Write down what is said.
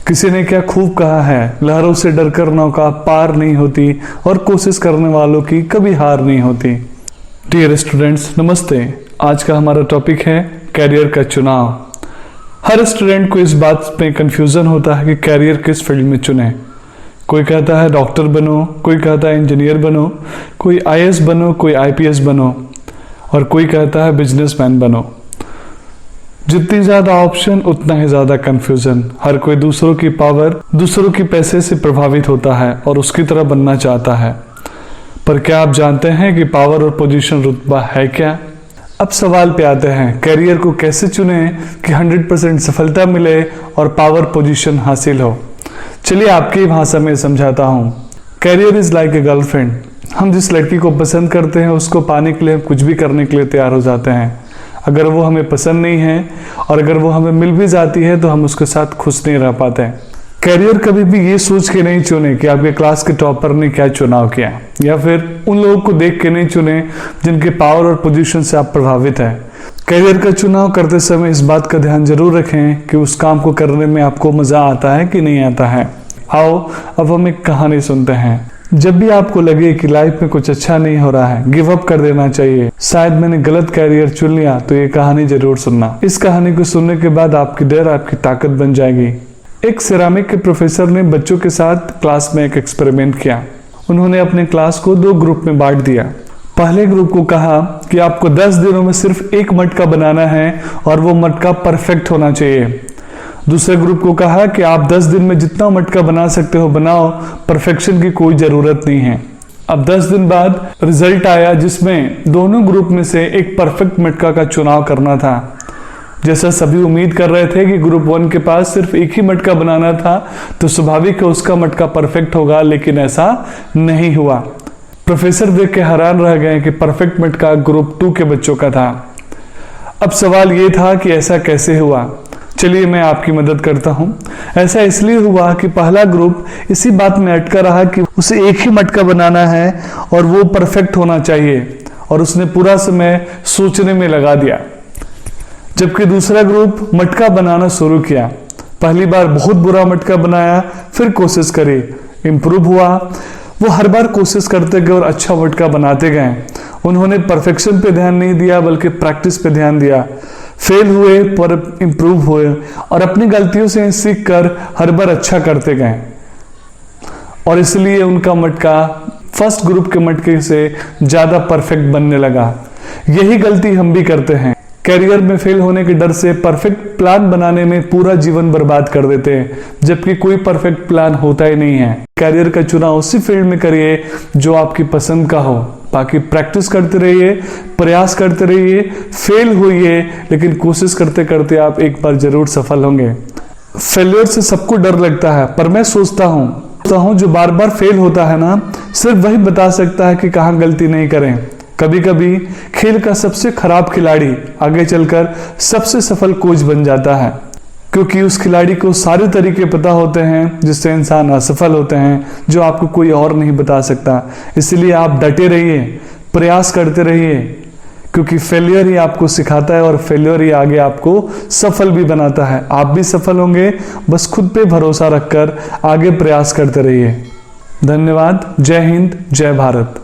किसी ने क्या खूब कहा है, लहरों से डरकर नौका पार नहीं होती और कोशिश करने वालों की कभी हार नहीं होती। डियर स्टूडेंट्स, नमस्ते। आज का हमारा टॉपिक है कैरियर का चुनाव। हर स्टूडेंट को इस बात में कंफ्यूजन होता है कि कैरियर किस फील्ड में चुने। कोई कहता है डॉक्टर बनो, कोई कहता है इंजीनियर बनो, कोई आईएएस बनो, कोई आईपीएस बनो और कोई कहता है बिजनेसमैन बनो। जितनी ज़्यादा ऑप्शन उतना ही ज़्यादा कंफ्यूजन। हर कोई दूसरों की पावर, दूसरों की पैसे से प्रभावित होता है और उसकी तरह बनना चाहता है। पर क्या आप जानते हैं कि पावर और पोजीशन रुतबा है क्या? अब सवाल पे आते हैं, कैरियर को कैसे चुने कि 100% सफलता मिले और पावर पोजीशन हासिल हो। चलिए आपकी भाषा में समझाता हूँ। Career is like a girlfriend. हम जिस लड़की को पसंद करते हैं उसको पाने के लिए हम कुछ भी करने के लिए तैयार हो जाते हैं। अगर वो हमें पसंद नहीं है और अगर वो हमें मिल भी जाती है तो हम उसके साथ खुश नहीं रह पाते हैं। कैरियर कभी भी ये सोच के नहीं चुने कि आपके क्लास के टॉपर ने क्या चुनाव किया, या फिर उन लोगों को देख के नहीं चुने जिनके पावर और पोजीशन से आप प्रभावित हैं। कैरियर का चुनाव करते समय इस बात का ध्यान जरूर रखें कि उस काम को करने में आपको मजा आता है कि नहीं आता है। आओ अब हम एक कहानी सुनते हैं। जब भी आपको लगे कि लाइफ में कुछ अच्छा नहीं हो रहा है, गिव अप कर देना चाहिए, शायद मैंने गलत कैरियर चुन लिया, तो ये कहानी जरूर सुनना। इस कहानी को सुनने के बाद आपकी डर आपकी ताकत बन जाएगी। एक सिरामिक के प्रोफेसर ने बच्चों के साथ क्लास में एक एक्सपेरिमेंट किया। उन्होंने अपने क्लास को 2 ग्रुप में बांट दिया। पहले ग्रुप को कहा कि आपको 10 दिनों में सिर्फ एक मटका बनाना है और वो मटका परफेक्ट होना चाहिए। दूसरे ग्रुप को कहा कि आप 10 दिन में जितना मटका बना सकते हो बनाओ, परफेक्शन की कोई जरूरत नहीं है। अब 10 दिन बाद रिजल्ट आया जिसमें दोनों ग्रुप में से एक परफेक्ट मटका का चुनाव करना था। जैसा सभी उम्मीद कर रहे थे कि ग्रुप 1 के पास सिर्फ एक ही मटका बनाना था तो स्वाभाविक है उसका मटका परफेक्ट होगा, लेकिन ऐसा नहीं हुआ। प्रोफेसर देख के हैरान रह गए कि परफेक्ट मटका ग्रुप 2 के बच्चों का था। अब सवाल ये था कि ऐसा कैसे हुआ। चलिए मैं आपकी मदद करता हूं। ऐसा इसलिए हुआ कि पहला ग्रुप इसी बात में अटका रहा कि उसे एक ही मटका बनाना है और वो परफेक्ट होना चाहिए, और उसने पूरा समय सोचने में लगा दिया। जबकि दूसरा ग्रुप मटका बनाना शुरू किया। पहली बार बहुत बुरा मटका बनाया, फिर कोशिश करी, इम्प्रूव हुआ। वो हर बार कोशिश करते गए और अच्छा मटका बनाते गए। उन्होंने परफेक्शन पे ध्यान नहीं दिया बल्कि प्रैक्टिस पे ध्यान दिया। फेल हुए पर इम्प्रूव हुए और अपनी गलतियों से सीख कर हर बार अच्छा करते गए, और इसलिए उनका मटका फर्स्ट ग्रुप के मटके से ज्यादा परफेक्ट बनने लगा। यही गलती हम भी करते हैं। कैरियर में फेल होने के डर से परफेक्ट प्लान बनाने में पूरा जीवन बर्बाद कर देते हैं, जबकि कोई परफेक्ट प्लान होता ही नहीं है। कैरियर का चुनाव उसी फील्ड में करिए जो आपकी पसंद का हो। बाकी प्रैक्टिस करते रहिए, प्रयास करते रहिए, फेल होइए, लेकिन कोशिश करते करते आप एक बार जरूर सफल होंगे। फेलियर से सबको डर लगता है, पर मैं सोचता हूँ जो बार बार फेल होता है ना, सिर्फ वही बता सकता है कि कहाँ गलती नहीं करें। कभी कभी खेल का सबसे खराब खिलाड़ी आगे चलकर सबसे सफल कोच बन जाता है, क्योंकि उस खिलाड़ी को सारे तरीके पता होते हैं जिससे इंसान असफल होते हैं, जो आपको कोई और नहीं बता सकता। इसलिए आप डटे रहिए, प्रयास करते रहिए, क्योंकि फेलियर ही आपको सिखाता है और फेलियर ही आगे आपको सफल भी बनाता है। आप भी सफल होंगे, बस खुद पे भरोसा रखकर आगे प्रयास करते रहिए। धन्यवाद। जय हिंद, जय भारत।